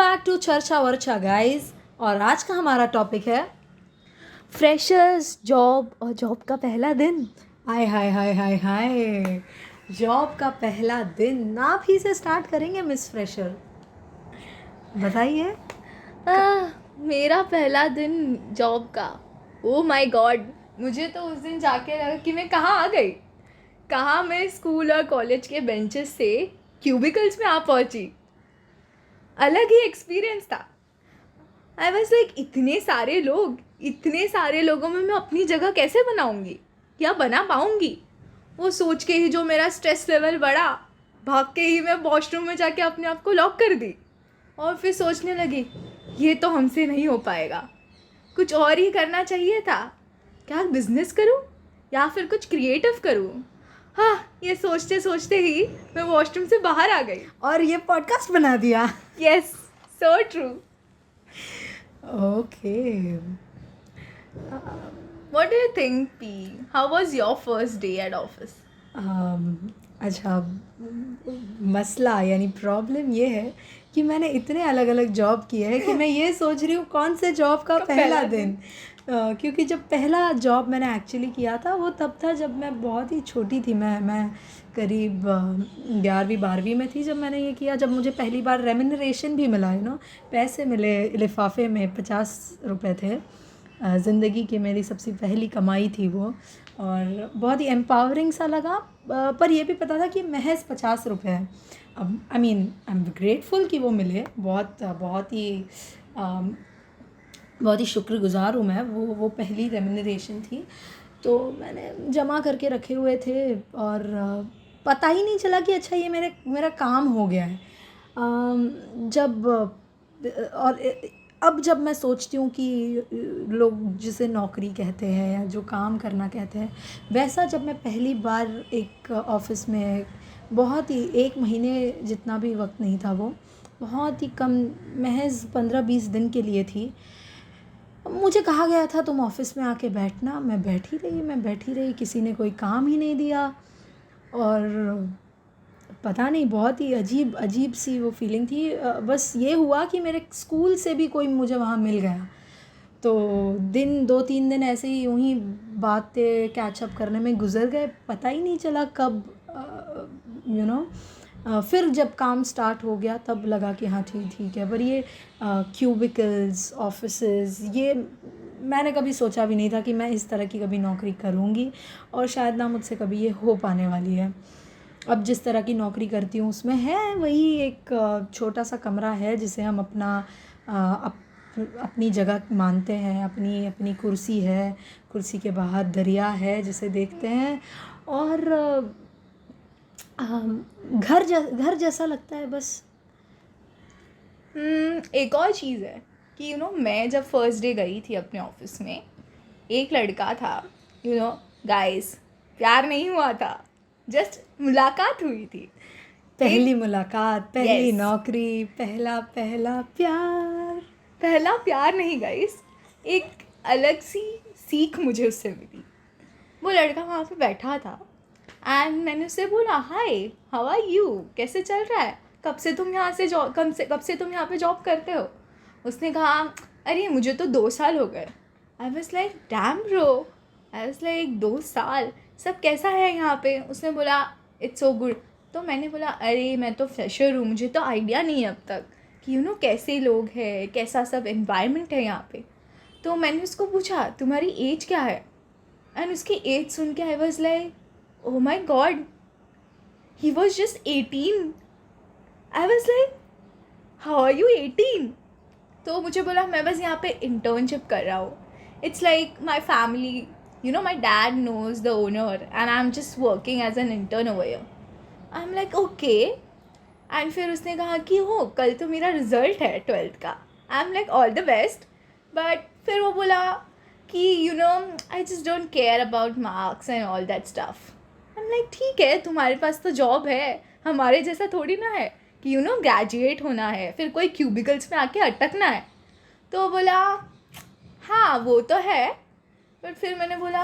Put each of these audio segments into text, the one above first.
Back to चर्चा वर्चा guys. और आज का हमारा टॉपिक है फ्रेशर्स, जॉब और जॉब का पहला दिन। हाय हाय हाय हाय हाय, जॉब का पहला दिन आप ही से स्टार्ट करेंगे मिस फ्रेशर, बताइए। मेरा पहला दिन जॉब का, ओ माय गॉड, मुझे तो उस दिन जाके लगा कि मैं कहाँ आ गई, कहाँ मैं स्कूल और कॉलेज के बेंचेस से क्यूबिकल्स में आ पहुँची। अलग ही एक्सपीरियंस था। आई वॉज लाइक इतने सारे लोगों में मैं अपनी जगह कैसे बनाऊंगी या बना पाऊंगी। वो सोच के ही जो मेरा स्ट्रेस लेवल बढ़ा, भाग के ही मैं वॉशरूम में जाके अपने आप को लॉक कर दी और फिर सोचने लगी ये तो हमसे नहीं हो पाएगा, कुछ और ही करना चाहिए था। क्या बिजनेस करूं या फिर कुछ क्रिएटिव करूं। हाँ, ये सोचते सोचते ही मैं वॉशरूम से बाहर आ गई और ये पॉडकास्ट बना दिया। Yes, so true. Okay, what do you think P, how was your first day at office? अच्छा, मसला यानी प्रॉब्लम ये है कि मैंने इतने अलग अलग जॉब किए हैं कि मैं ये सोच रही हूँ कौन से जॉब का पहला दिन। क्योंकि जब पहला जॉब मैंने एक्चुअली किया था वो तब था जब मैं बहुत ही छोटी थी। मैं करीब 11वीं-12वीं में थी जब मैंने ये किया, जब मुझे पहली बार रेम्यूनरेशन भी मिला, पैसे मिले लिफाफे में, 50 रुपये थे। ज़िंदगी की मेरी सबसे पहली कमाई थी वो, और बहुत ही एम्पावरिंग सा लगा। पर ये भी पता था कि महज 50 रुपये है। अब आई एम ग्रेटफुल कि वो मिले, बहुत ही शुक्रगुजार हूँ मैं। वो पहली रेम्यूनरेशन थी, तो मैंने जमा करके रखे हुए थे और पता ही नहीं चला कि अच्छा ये मेरा काम हो गया है। अब जब मैं सोचती हूँ कि लोग जिसे नौकरी कहते हैं या जो काम करना कहते हैं, वैसा जब मैं पहली बार एक ऑफ़िस में, बहुत ही 1 महीने जितना भी वक्त नहीं था, वो बहुत ही कम, महज 15-20 दिन के लिए थी। मुझे कहा गया था तुम ऑफ़िस में आके बैठना। मैं बैठी रही, किसी ने कोई काम ही नहीं दिया। और पता नहीं, बहुत ही अजीब सी वो फीलिंग थी। बस ये हुआ कि मेरे स्कूल से भी कोई मुझे वहाँ मिल गया, तो 2-3 दिन ऐसे ही यूँ ही बातें कैचअप करने में गुजर गए, पता ही नहीं चला कब। फिर जब काम स्टार्ट हो गया तब लगा कि हाँ ठीक है। पर ये क्यूबिकल्स, ऑफिसेस, ये मैंने कभी सोचा भी नहीं था कि मैं इस तरह की कभी नौकरी करूँगी, और शायद ना मुझसे कभी ये हो पाने वाली है। अब जिस तरह की नौकरी करती हूँ उसमें है वही एक छोटा सा कमरा है जिसे हम अपनी जगह मानते हैं, अपनी कुर्सी है, कुर्सी के बाहर दरिया है जिसे देखते हैं, और घर जैसा लगता है बस। एक और चीज़ है कि मैं जब फर्स्ट डे गई थी अपने ऑफिस में, एक लड़का था। गाइस, प्यार नहीं हुआ था, जस्ट मुलाकात हुई थी। पहली मुलाकात, पहली Yes. नौकरी, पहला प्यार नहीं गाइस, एक अलग सी सीख मुझे उससे मिली। वो लड़का वहाँ पे बैठा था एंड मैंने उससे बोला, हाय, हाउ आर यू, कैसे चल रहा है, कब से तुम यहाँ पे जॉब करते हो। उसने कहा, अरे मुझे तो 2 साल हो गए। I was like, damn bro. I was like, 2 साल, सब कैसा है यहाँ पे। उसने बोला, इट्स सो गुड। तो मैंने बोला, अरे मैं तो फ्रेशर हूँ, मुझे तो आइडिया नहीं है अब तक कि कैसे लोग हैं, कैसा सब एनवायरनमेंट है यहाँ पे। तो मैंने उसको पूछा, तुम्हारी एज क्या है। एंड उसकी एज सुन के I was like, oh my god, he was just 18. I was like, how are you 18? तो मुझे बोला, मैं बस यहाँ पे इंटर्नशिप कर रहा हूँ, it's like my family, my dad knows the owner and I am just working as an intern over here. I am like, okay. And फिर उसने कहा कि हो, कल तो मेरा रिजल्ट है 12th का। आई am like, all the best. But फिर वो बोला कि I just don't care about marks and all that stuff. I am like, ठीक है, तुम्हारे पास तो जॉब है, हमारे जैसा थोड़ी ना है कि ग्रेजुएट होना है फिर कोई क्यूबिकल्स में आके अटकना है। तो बोला, हाँ वो तो है। बट फिर मैंने बोला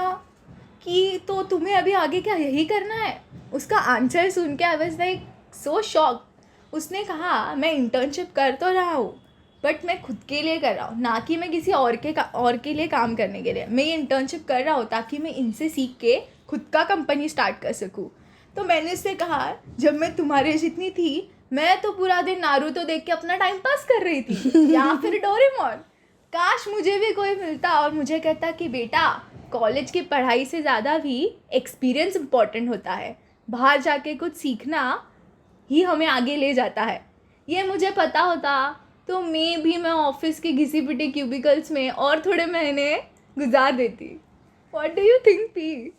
कि तो तुम्हें अभी आगे क्या यही करना है। उसका आंसर सुन के I was like so shock. उसने कहा, मैं इंटर्नशिप कर तो रहा हूँ, बट मैं खुद के लिए कर रहा हूँ, ना कि मैं किसी और के लिए काम करने के लिए। मैं ये इंटर्नशिप कर रहा हूँ ताकि मैं इनसे सीख के खुद का कंपनी स्टार्ट कर सकूँ। तो मैंने उससे कहा, जब मैं तुम्हारे जितनी थी, मैं तो पूरा दिन नारुतो देख के अपना टाइम पास कर रही थी या फिर डोरेमोन। काश मुझे भी कोई मिलता और मुझे कहता कि बेटा, कॉलेज की पढ़ाई से ज़्यादा भी एक्सपीरियंस इम्पॉर्टेंट होता है, बाहर जाके कुछ सीखना ही हमें आगे ले जाता है। ये मुझे पता होता तो मैं ऑफिस के घिसी पिटी क्यूबिकल्स में और थोड़े महीने गुजार देती। What do you think P?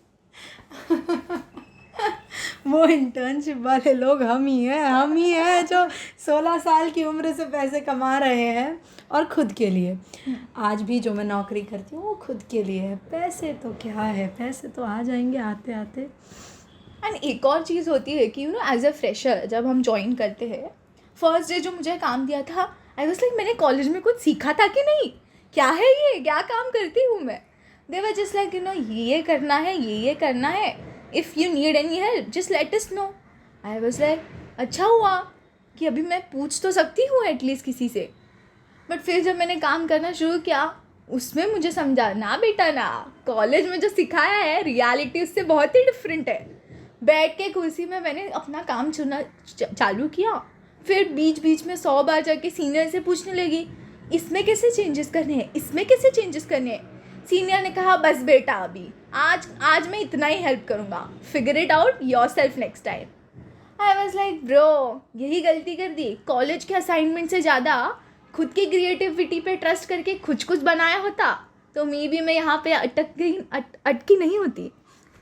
वो इंटर्नशिप वाले लोग हम ही हैं जो 16 साल की उम्र से पैसे कमा रहे हैं और खुद के लिए। आज भी जो मैं नौकरी करती हूँ वो खुद के लिए है। पैसे तो क्या है, पैसे तो आ जाएंगे आते आते। एंड एक और चीज़ होती है कि एज अ फ्रेशर जब हम ज्वाइन करते हैं, फर्स्ट डे जो मुझे काम दिया था, आई वाज लाइक मैंने कॉलेज में कुछ सीखा था कि नहीं, क्या है ये, क्या काम करती हूँ मैं। दे वर जस्ट लाइक ये करना है, ये करना है, if you need any help just let us know. I was like अच्छा हुआ कि अभी मैं पूछ तो सकती हूँ एटलीस्ट किसी से। बट फिर जब मैंने काम करना शुरू किया, उसमें मुझे समझा ना बेटा ना, कॉलेज में जो सिखाया है रियलिटी उससे बहुत ही डिफरेंट है। बैठ के कुर्सी में मैंने अपना काम चुनना चालू किया, फिर बीच बीच में 100 बार जाके सीनियर से पूछने लगी, इसमें कैसे चेंजेस करने हैं, इसमें कैसे चेंजेस करने हैं। सीनियर ने कहा बस बेटा, अभी आज मैं इतना ही हेल्प करूँगा, figure it out your self next time. I was like bro, यही गलती कर दी। कॉलेज के असाइनमेंट से ज़्यादा खुद की क्रिएटिविटी पे ट्रस्ट करके कुछ बनाया होता तो मैं यहाँ पे अटकी नहीं होती।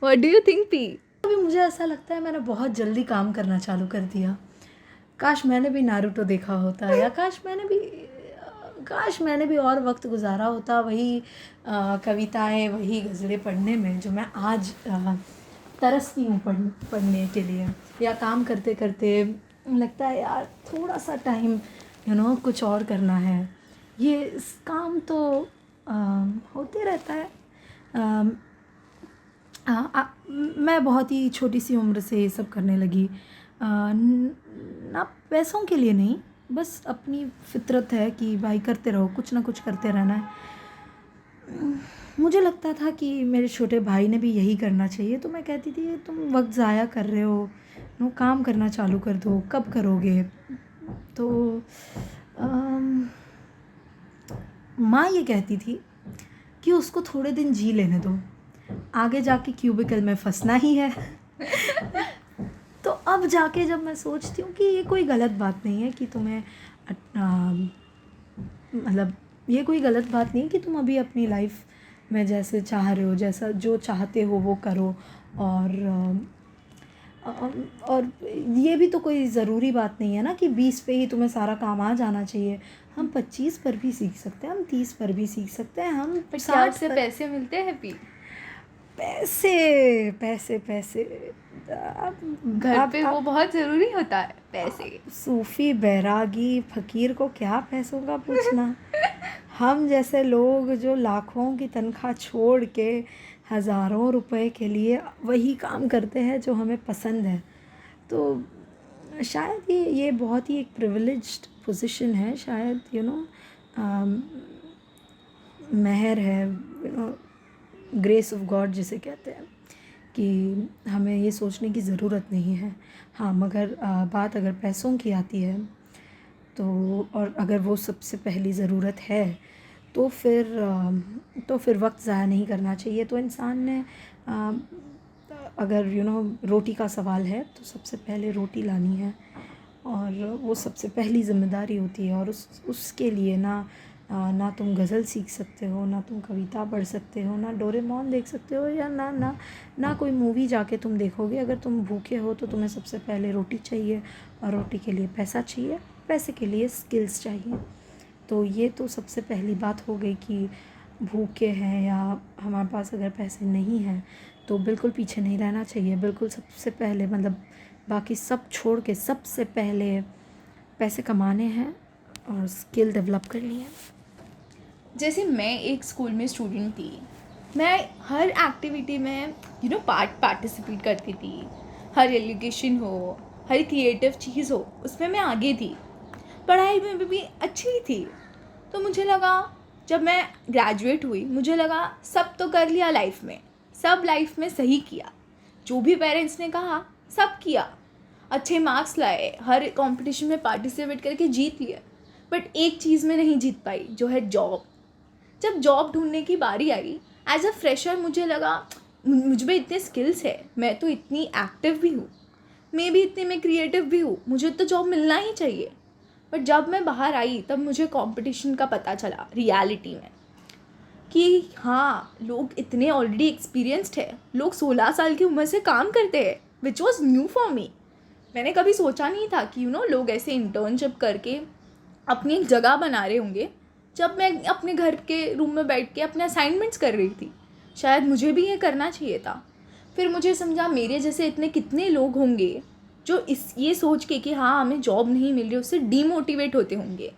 What do you think P? अभी मुझे ऐसा लगता है मैंने बहुत जल्दी काम करना चालू कर दिया। काश मैंने भी नारुतो देखा होता, या काश मैंने भी और वक्त गुजारा होता वही कविताएं, वही गज़लें पढ़ने में जो मैं आज तरसती हूँ पढ़ने के लिए। या काम करते करते लगता है यार थोड़ा सा टाइम कुछ और करना है। ये काम तो होते रहता है। मैं बहुत ही छोटी सी उम्र से ये सब करने लगी, ना पैसों के लिए नहीं, बस अपनी फितरत है कि भाई करते रहो, कुछ ना कुछ करते रहना है। मुझे लगता था कि मेरे छोटे भाई ने भी यही करना चाहिए, तो मैं कहती थी तुम वक्त ज़ाया कर रहे हो, काम करना चालू कर दो, कब करोगे। तो माँ ये कहती थी कि उसको थोड़े दिन जी लेने दो, आगे जाके क्यूबिकल में फंसना ही है। तो अब जाके जब मैं सोचती हूँ कि ये कोई गलत बात नहीं है कि तुम्हें मतलब ये कोई गलत बात नहीं कि तुम अभी अपनी लाइफ में जैसे चाह रहे हो, जैसा जो चाहते हो वो करो। और ये भी तो कोई ज़रूरी बात नहीं है ना कि 20 पे ही तुम्हें सारा काम आ जाना चाहिए। हम 25 पर भी सीख सकते हैं, हम 30 पर भी सीख सकते हैं, हम 60 से पैसे मिलते हैं पी। पैसे घर पे वो बहुत ज़रूरी होता है पैसे। सूफी बैरागी फ़कीर को क्या पैसों का पूछना। हम जैसे लोग जो लाखों की तनख्वाह छोड़ के हज़ारों रुपए के लिए वही काम करते हैं जो हमें पसंद है, तो शायद ये बहुत ही एक प्रिविलेज्ड पोजीशन है। शायद मेहर है, ग्रेस ऑफ गॉड जिसे कहते हैं, कि हमें ये सोचने की ज़रूरत नहीं है। हाँ, मगर बात अगर पैसों की आती है तो, और अगर वो सबसे पहली ज़रूरत है, तो फिर वक्त ज़ाया नहीं करना चाहिए। तो इंसान ने अगर रोटी का सवाल है तो सबसे पहले रोटी लानी है, और वो सबसे पहली ज़िम्मेदारी होती है। और उसके लिए ना तुम गज़ल सीख सकते हो, ना तुम कविता पढ़ सकते हो, ना डोरेमोन देख सकते हो, या ना कोई मूवी जाके तुम देखोगे। अगर तुम भूखे हो तो तुम्हें सबसे पहले रोटी चाहिए, और रोटी के लिए पैसा चाहिए, पैसे के लिए स्किल्स चाहिए। तो ये तो सबसे पहली बात हो गई कि भूखे हैं या हमारे पास अगर पैसे नहीं हैं तो बिल्कुल पीछे नहीं रहना चाहिए। बिल्कुल सबसे पहले, मतलब बाकी सब छोड़ के सबसे पहले पैसे कमाने हैं और स्किल डेवलप करनी है। जैसे मैं एक स्कूल में स्टूडेंट थी, मैं हर एक्टिविटी में पार्टिसिपेट करती थी। हर एजुकेशन हो, हर क्रिएटिव चीज़ हो, उसमें मैं आगे थी। पढ़ाई में भी अच्छी थी, तो मुझे लगा, जब मैं ग्रेजुएट हुई, मुझे लगा सब तो कर लिया लाइफ में, सब लाइफ में सही किया, जो भी पेरेंट्स ने कहा सब किया, अच्छे मार्क्स लाए, हर कंपटीशन में पार्टिसिपेट करके जीत लिया, बट एक चीज़ में नहीं जीत पाई, जो है जॉब। जब जॉब ढूंढने की बारी आई एज अ फ्रेशर, मुझे लगा मुझ में इतने स्किल्स है, मैं तो इतनी एक्टिव भी हूँ, मैं भी इतनी मैं क्रिएटिव भी हूँ, मुझे तो जॉब मिलना ही चाहिए। बट जब मैं बाहर आई तब मुझे कंपटीशन का पता चला रियलिटी में, कि हाँ लोग इतने ऑलरेडी एक्सपीरियंस्ड है, लोग 16 साल की उम्र से काम करते हैं, which was new for me. मैंने कभी सोचा नहीं था कि लोग ऐसे इंटर्नशिप करके अपनी एक जगह बना रहे होंगे। जब मैं अपने घर के रूम में बैठ के अपने असाइनमेंट्स कर रही थी, शायद मुझे भी ये करना चाहिए था। फिर मुझे समझा मेरे जैसे इतने कितने लोग होंगे जो ये सोच के कि हाँ हमें जॉब नहीं मिल रही, उससे डीमोटिवेट होते होंगे।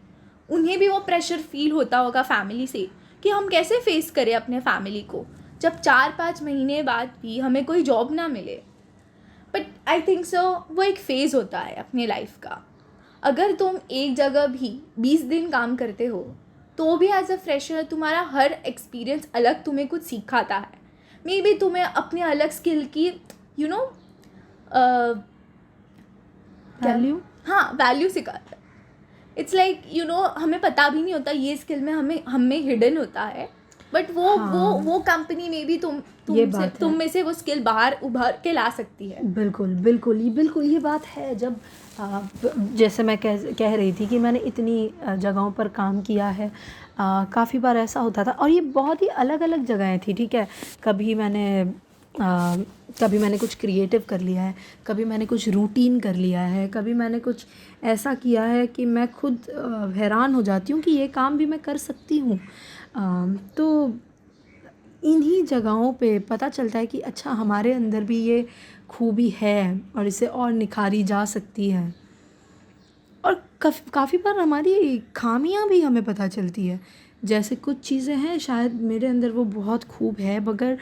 उन्हें भी वो प्रेशर फील होता होगा फैमिली से कि हम कैसे फेस करें अपने फैमिली को, जब 4-5 महीने बाद भी हमें कोई जॉब ना मिले। बट आई थिंक सो वो एक फ़ेज़ होता है अपनी लाइफ का। अगर तुम एक जगह भी 20 दिन काम करते हो तो भी एज अ फ्रेशर तुम्हारा हर एक्सपीरियंस अलग तुम्हें कुछ सिखाता है। मे बी तुम्हें अपने अलग स्किल की वैल्यू, हाँ वैल्यू सिखाता है। इट्स लाइक हमें पता भी नहीं होता ये स्किल में हमें हिडन होता है, बट वो कंपनी में भी तुम में से वो स्किल बाहर उभर के ला सकती है। बिल्कुल बिल्कुल ये बात है। जब जैसे मैं कह रही थी कि मैंने इतनी जगहों पर काम किया है, काफ़ी बार ऐसा होता था, और ये बहुत ही अलग अलग जगहें थी, ठीक है। कभी मैंने कुछ क्रिएटिव कर लिया है, कभी मैंने कुछ रूटीन कर लिया है, कभी मैंने कुछ ऐसा किया है कि मैं खुद हैरान हो जाती हूँ कि ये काम भी मैं कर सकती हूँ। तो इन्हीं जगहों पे पता चलता है कि अच्छा हमारे अंदर भी ये खूबी है और इसे और निखारी जा सकती है। और काफ़ी बार हमारी खामियां भी हमें पता चलती है। जैसे कुछ चीज़ें हैं शायद मेरे अंदर वो बहुत खूब है, मगर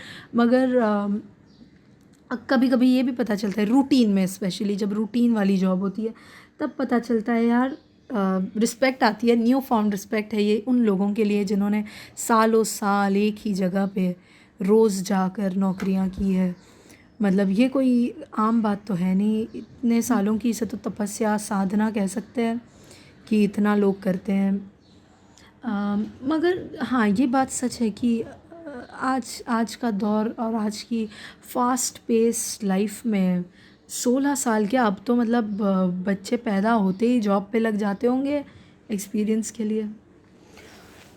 कभी कभी ये भी पता चलता है रूटीन में, स्पेशली जब रूटीन वाली जॉब होती है तब पता चलता है यार, रिस्पेक्ट आती है, न्यू फॉर्म रिस्पेक्ट है ये उन लोगों के लिए जिन्होंने सालों साल एक ही जगह पे रोज़ जाकर नौकरियां की है। मतलब ये कोई आम बात तो है नहीं, इतने सालों की इसे तो तपस्या साधना कह सकते हैं कि इतना लोग करते हैं। मगर हाँ ये बात सच है कि आज का दौर और आज की फास्ट पेस लाइफ में 16 साल के अब तो मतलब बच्चे पैदा होते ही जॉब पे लग जाते होंगे एक्सपीरियंस के लिए।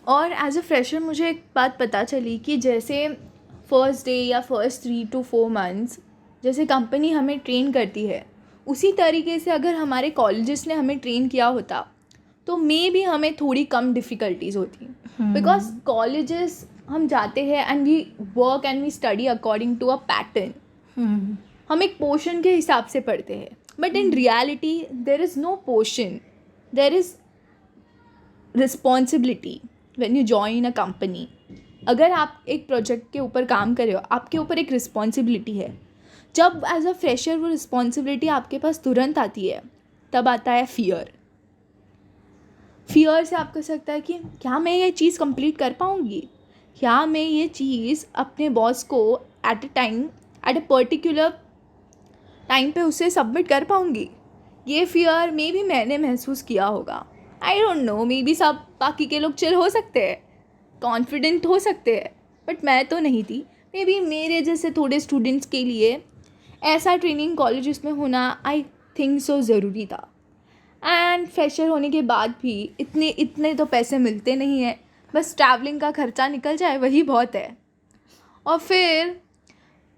और एज अ फ्रेशर मुझे एक बात पता चली कि जैसे फर्स्ट डे या फर्स्ट 3 to 4 मंथ्स जैसे कंपनी हमें ट्रेन करती है, उसी तरीके से अगर हमारे कॉलेजेस ने हमें ट्रेन किया होता तो मे भी हमें थोड़ी कम डिफ़िकल्टीज़ होती। बिकॉज कॉलेजेस हम जाते हैं and we work and we study according to a pattern. हम एक पोर्शन के हिसाब से पढ़ते हैं, but in reality there is no portion, there is responsibility when you join a company. अगर आप एक प्रोजेक्ट के ऊपर काम कर रहे हो, आपके ऊपर एक रिस्पॉन्सिबिलिटी है। जब एज अ फ्रेशर वो रिस्पॉन्सिबिलिटी आपके पास तुरंत आती है, तब आता है फियर से आप कह सकता है कि क्या मैं ये चीज़ कंप्लीट कर पाऊँगी, क्या मैं ये चीज़ अपने बॉस को एट अ पर्टिकुलर टाइम पे उसे सबमिट कर पाऊँगी। ये फियर मे भी मैंने महसूस किया होगा। I don't know, may be सब बाकी के लोग चिल हो सकते हैं, कॉन्फिडेंट हो सकते हैं, बट मैं तो नहीं थी। मे बी मेरे जैसे थोड़े स्टूडेंट्स के लिए ऐसा ट्रेनिंग कॉलेजेस में होना आई थिंक सो ज़रूरी था। एंड फ्रेशर होने के बाद भी इतने तो पैसे मिलते नहीं हैं, बस ट्रैवलिंग का खर्चा निकल जाए वही बहुत है। और फिर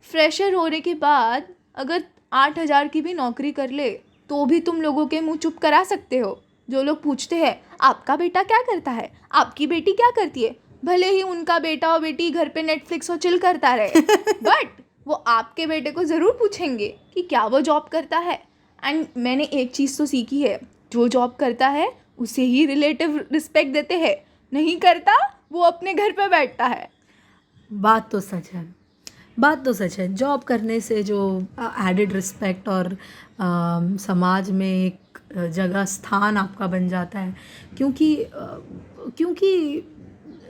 फ्रेशर होने के बाद अगर 8,000 की भी नौकरी कर ले तो भी तुम लोगों के मुंह चुप करा सकते हो। जो लोग पूछते हैं आपका बेटा क्या करता है, आपकी बेटी क्या करती है, भले ही उनका बेटा और बेटी घर पे नेटफ्लिक्स और चिल करता रहे बट वो आपके बेटे को ज़रूर पूछेंगे कि क्या वो जॉब करता है। एंड मैंने एक चीज़ तो सीखी है, जो जॉब करता है उसे ही रिलेटिव रिस्पेक्ट देते हैं, नहीं करता वो अपने घर पे बैठता है। बात तो सच है। जॉब करने से जो एडेड रिस्पेक्ट और समाज में एक जगह स्थान आपका बन जाता है, क्योंकि क्योंकि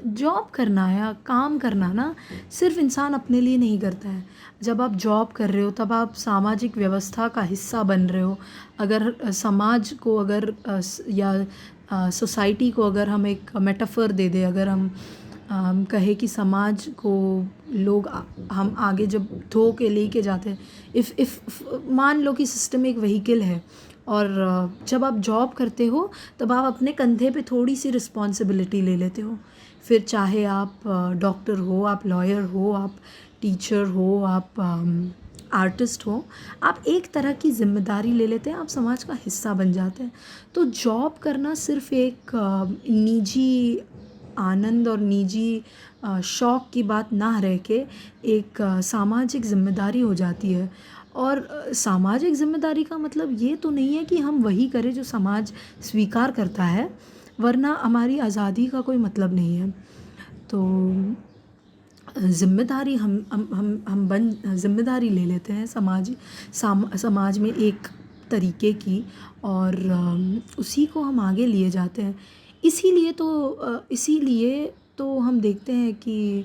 जॉब करना या काम करना ना सिर्फ इंसान अपने लिए नहीं करता है। जब आप जॉब कर रहे हो तब आप सामाजिक व्यवस्था का हिस्सा बन रहे हो। अगर समाज को अगर या सोसाइटी को अगर हम एक मेटाफर दे दें, अगर हम कहें कि समाज को लोग हम आगे जब धो के लेके जाते हैं, इफ़ मान लो कि सिस्टम एक व्हीकल है और जब आप जॉब करते हो तब आप अपने कंधे पे थोड़ी सी रिस्पॉन्सिबिलिटी ले लेते हो। फिर चाहे आप डॉक्टर हो, आप लॉयर हो, आप टीचर हो, आप आर्टिस्ट हो, आप एक तरह की ज़िम्मेदारी ले लेते हैं, आप समाज का हिस्सा बन जाते हैं। तो जॉब करना सिर्फ एक निजी आनंद और निजी शौक़ की बात ना रह के एक सामाजिक ज़िम्मेदारी हो जाती है। और सामाजिक ज़िम्मेदारी का मतलब ये तो नहीं है कि हम वही करें जो समाज स्वीकार करता है, वरना हमारी आज़ादी का कोई मतलब नहीं है। तो ज़िम्मेदारी हम ज़िम्मेदारी ले लेते हैं समाज में एक तरीके की, और उसी को हम आगे लिए जाते हैं। इसीलिए तो हम देखते हैं कि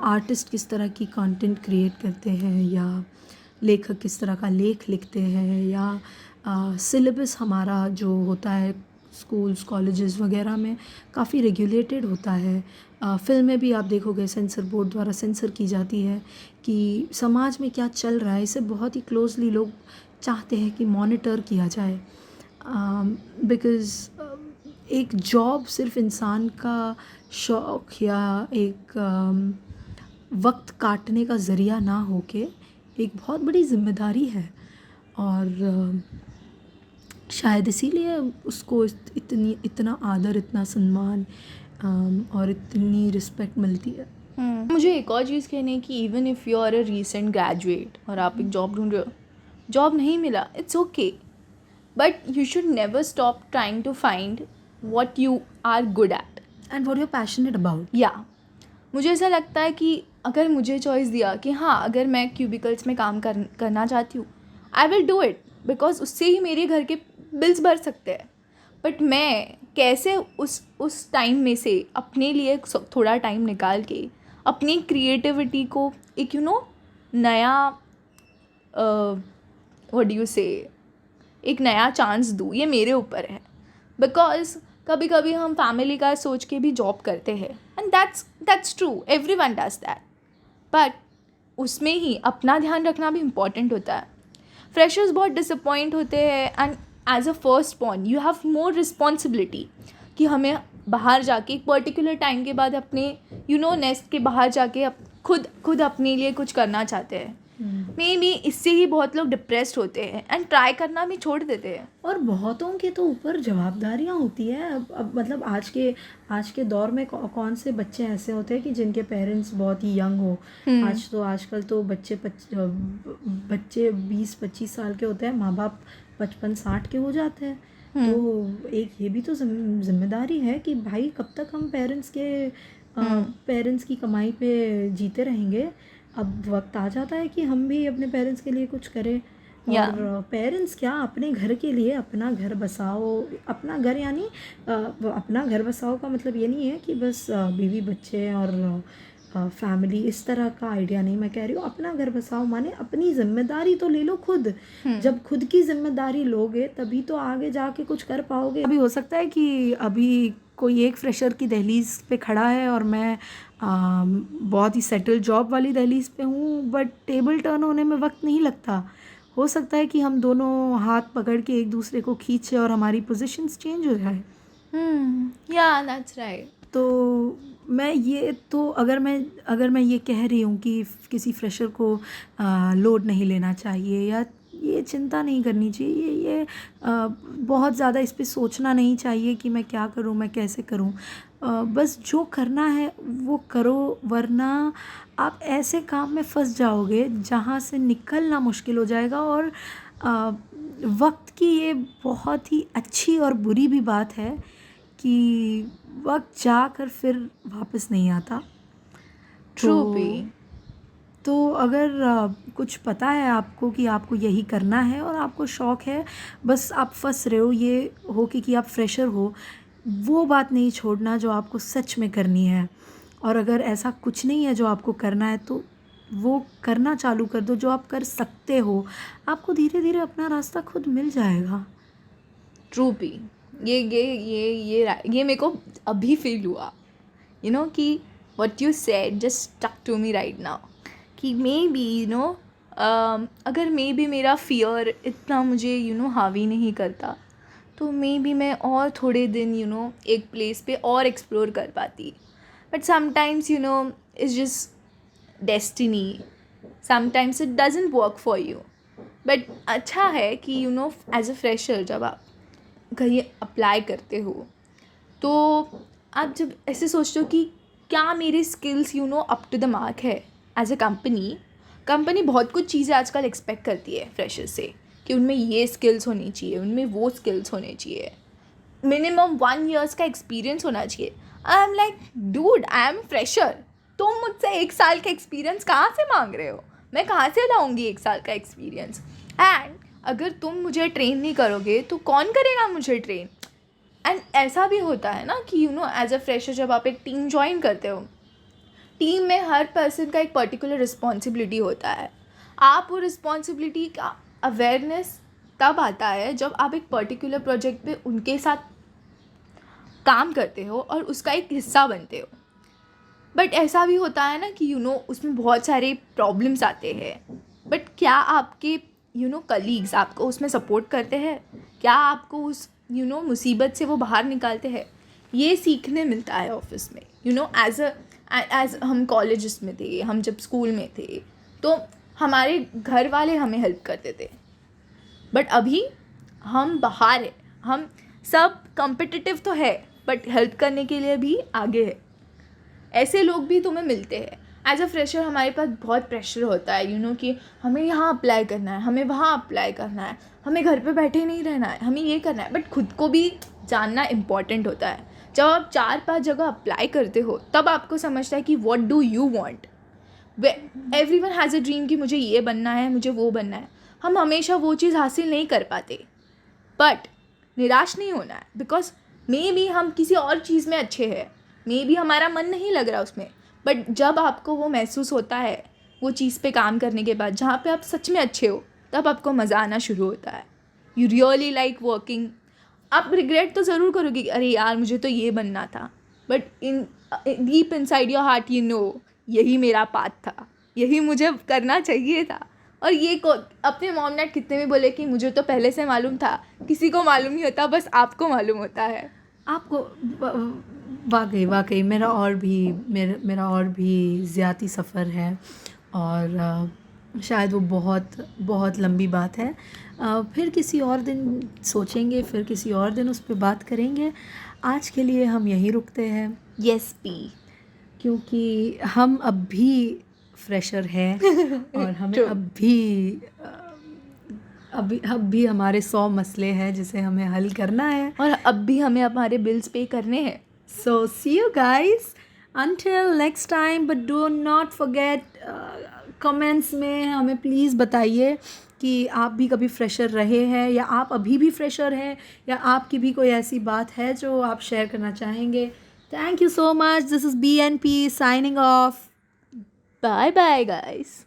आर्टिस्ट किस तरह की कंटेंट क्रिएट करते हैं, या लेखक किस तरह का लेख लिखते हैं, या सिलेबस हमारा जो होता है स्कूल्स कॉलेजेस वगैरह में काफ़ी रेगुलेटेड होता है। फ़िल्में भी आप देखोगे सेंसर बोर्ड द्वारा सेंसर की जाती है कि समाज में क्या चल रहा है, इसे बहुत ही क्लोजली लोग चाहते हैं कि मॉनिटर किया जाए। बिकॉज़ एक जॉब सिर्फ इंसान का शौक़ या एक वक्त काटने का ज़रिया ना होके एक बहुत बड़ी ज़िम्मेदारी है, और शायद इसीलिए उसको इतना आदर, इतना सम्मान और इतनी रिस्पेक्ट मिलती है। मुझे एक और चीज़ कहनी है कि even if you are a recent graduate और आप एक जॉब ढूंढ रहे हो, जॉब नहीं मिला, it's okay, but you should never stop trying to find what you are good at and what you are passionate about. या मुझे ऐसा लगता है कि अगर मुझे चॉइस दिया कि हाँ, अगर मैं क्यूबिकल्स में काम करना चाहती हूँ, I will do it, because उससे ही मेरे घर के बिल्स भर सकते हैं। बट मैं कैसे उस टाइम में से अपने लिए थोड़ा टाइम निकाल के अपनी क्रिएटिविटी को एक नया व्हाट डू यू से एक नया चांस दूँ, ये मेरे ऊपर है। बिकॉज कभी कभी हम फैमिली का सोच के भी जॉब करते हैं, and that's true, everyone does that, but उसमें ही अपना ध्यान रखना भी इम्पॉर्टेंट होता है। फ्रेशर्स बहुत डिसअपॉइंट होते हैं, and as a first born you have more responsibility कि हमें बाहर जाके एक पर्टिकुलर टाइम के बाद अपने नेस्ट के बाहर जाके खुद अपने लिए कुछ करना चाहते हैं। मे बी इससे ही बहुत लोग डिप्रेस्ड होते हैं एंड ट्राई करना भी छोड़ देते हैं। और बहुतों के तो ऊपर जवाबदारियाँ होती हैं। अब मतलब आज के दौर में कौन से बच्चे ऐसे होते हैं कि जिनके पेरेंट्स बहुत ही यंग हो। आजकल तो बच्चे 20-25 साल के होते हैं, माँ बाप 55-60 के हो जाते हैं। तो एक ये भी तो जिम्मेदारी है कि भाई कब तक हम पेरेंट्स की कमाई पे जीते रहेंगे। अब वक्त आ जाता है कि हम भी अपने पेरेंट्स के लिए कुछ करें। और पेरेंट्स क्या, अपने घर के लिए अपना घर बसाओ। अपना घर यानी अपना घर बसाओ का मतलब ये नहीं है कि बस बीवी बच्चे और फैमिली, इस तरह का आइडिया नहीं मैं कह रही हूँ। अपना घर बसाओ माने अपनी जिम्मेदारी तो ले लो खुद। जब खुद की जिम्मेदारी लोगे तभी तो आगे जाके कुछ कर पाओगे। अभी हो सकता है कि अभी कोई एक फ्रेशर की दहलीज पे खड़ा है और मैं बहुत ही सेटल जॉब वाली दहलीज पे हूँ, बट टेबल टर्न होने में वक्त नहीं लगता। हो सकता है कि हम दोनों हाथ पकड़ के एक दूसरे को खींचे और हमारी पोजीशंस चेंज हो जाए। या दैट्स राइट। तो अगर मैं ये कह रही हूँ कि किसी फ्रेशर को लोड नहीं लेना चाहिए या ये चिंता नहीं करनी चाहिए, ये बहुत ज़्यादा इस पे सोचना नहीं चाहिए कि मैं क्या करूँ, मैं कैसे करूँ। बस जो करना है वो करो, वरना आप ऐसे काम में फंस जाओगे जहाँ से निकलना मुश्किल हो जाएगा। और वक्त की ये बहुत ही अच्छी और बुरी भी बात है कि वक्त जाकर फिर वापस नहीं आता। तो अगर कुछ पता है आपको कि आपको यही करना है और आपको शौक़ है, बस आप फंस रहे हो ये हो कि आप फ्रेशर हो, वो बात नहीं छोड़ना जो आपको सच में करनी है, और अगर ऐसा कुछ नहीं है जो आपको करना है तो वो करना चालू कर दो जो आप कर सकते हो। आपको धीरे धीरे अपना रास्ता खुद मिल जाएगा। ट्रू पी। ये मेरे को अभी फील हुआ, कि what you said just stuck to me right now, कि मे बी अगर मे बी मेरा फियर इतना मुझे हावी नहीं करता, तो मे बी मैं और थोड़े दिन एक प्लेस पे और एक्सप्लोर कर पाती। But sometimes it's just destiny, sometimes it doesn't work for you. But अच्छा है कि एज अ फ्रेशर जब आप कहीं अप्लाई करते हो, तो आप जब ऐसे सोचते हो कि क्या मेरे skills up to the mark है। एज अ कंपनी बहुत कुछ चीज़ें आजकल एक्सपेक्ट करती है फ्रेशर से, कि उनमें ये स्किल्स होनी चाहिए, उनमें वो स्किल्स होने चाहिए, मिनिमम 1 ईयर्स का एक्सपीरियंस होना चाहिए। आई am like dude, I am fresher, तुम मुझसे 1 साल का एक्सपीरियंस कहाँ से मांग रहे हो? मैं कहाँ से लाऊंगी 1 साल का एक्सपीरियंस? एंड अगर तुम मुझे ट्रेन नहीं करोगे तो कौन करेगा मुझे ट्रेन? एंड ऐसा भी होता है ना कि एज अ फ्रेशर जब आप एक टीम ज्वाइन करते हो, टीम में हर पर्सन का एक पर्टिकुलर रिस्पॉन्सिबिलिटी होता है। आप वो रिस्पॉन्सिबिलिटी का अवेयरनेस तब आता है जब आप एक पर्टिकुलर प्रोजेक्ट पे उनके साथ काम करते हो और उसका एक हिस्सा बनते हो। बट ऐसा भी होता है ना कि उसमें बहुत सारे प्रॉब्लम्स आते हैं, बट क्या आपके कलीग्स आपको उसमें सपोर्ट करते हैं? क्या आपको उस मुसीबत से वो बाहर निकालते हैं? ये सीखने मिलता है ऑफिस में। एज हम कॉलेजेस में थे, हम जब स्कूल में थे, तो हमारे घर वाले हमें हेल्प करते थे। बट अभी हम बाहर हैं, हम सब कॉम्पिटिटिव तो है बट हेल्प करने के लिए भी आगे है। ऐसे लोग भी तुम्हें मिलते हैं। एज अ फ्रेशर हमारे पास बहुत प्रेशर होता है कि हमें यहाँ अप्लाई करना है, हमें वहाँ अप्लाई करना है, हमें घर पे बैठे नहीं रहना है, हमें ये करना है। बट खुद को भी जानना इम्पॉर्टेंट होता है। जब आप 4-5 जगह अप्लाई करते हो तब आपको समझता है कि what do you want. Everyone has a dream कि मुझे ये बनना है, मुझे वो बनना है। हम हमेशा वो चीज़ हासिल नहीं कर पाते, बट निराश नहीं होना है, बिकॉज मे बी हम किसी और चीज़ में अच्छे हैं, मे बी हमारा मन नहीं लग रहा उसमें। बट जब आपको वो महसूस होता है वो चीज़ पे काम करने के बाद जहाँ पे आप सच में अच्छे हो, तब आपको मज़ा आना शुरू होता है। You really like working. आप रिग्रेट तो ज़रूर करोगे कि अरे यार मुझे तो ये बनना था, but in deep inside your heart यही मेरा पाथ था, यही मुझे करना चाहिए था। और ये अपने मॉम डैड कितने भी बोले कि मुझे तो पहले से मालूम था, किसी को मालूम नहीं होता, बस आपको मालूम होता है। आपको वाकई मेरा और भी ज़्यादा सफ़र है, और शायद वो बहुत बहुत लंबी बात है। फिर किसी और दिन सोचेंगे, फिर किसी और दिन उस पर बात करेंगे। आज के लिए हम यहीं रुकते हैं। यस पी, क्योंकि हम अब भी फ्रेशर हैं और हमें अब भी हमारे 100 मसले हैं जिसे हमें हल करना है, और अब भी हमें हमारे बिल्स पे करने हैं। So see you guys until next time, but do not forget comments में हमें प्लीज़ बताइए कि आप भी कभी फ्रेशर रहे हैं, या आप अभी भी फ्रेशर हैं, या आपकी भी कोई ऐसी बात है जो आप शेयर करना चाहेंगे। Thank you so much. This is BNP signing off. Bye bye guys.